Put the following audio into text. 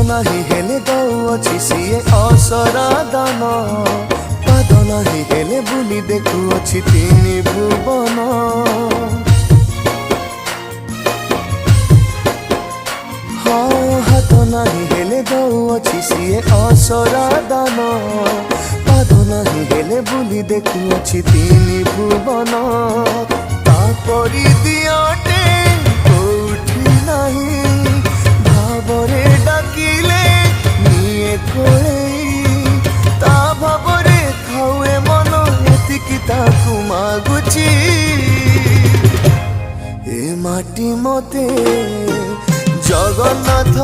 ନାହିଁ ହେଲେ ଦଉଅଛି ସିଏ ଅସରା ଦାନ। ପାଦ ନାହିଁ ହେଲେ ବୁଲି ଦେଖୁଅଛି ତିନି ଭୁବନ। ହାତ ନାହିଁ ହେଲେ ଦଉଅଛି ସିଏ ଅସରା ଦାନ। ପାଦ ନାହିଁ ହେଲେ ବୁଲି ଦେଖୁଅଛି ତିନି ଭୁବନ। ତାପରି ଦିଅଟେ କୋଉଠି ନାହିଁ, ଭାବରେ ଡାକିଲେ ନିଏ କୋଳେଇ। ତା ଭାବରେ ଖାଉଏ ମନ, ଏତିକି ତାକୁ ମାଗୁଛି। ଏ ମାଟି ମତେ ଜଗନ୍ନାଥ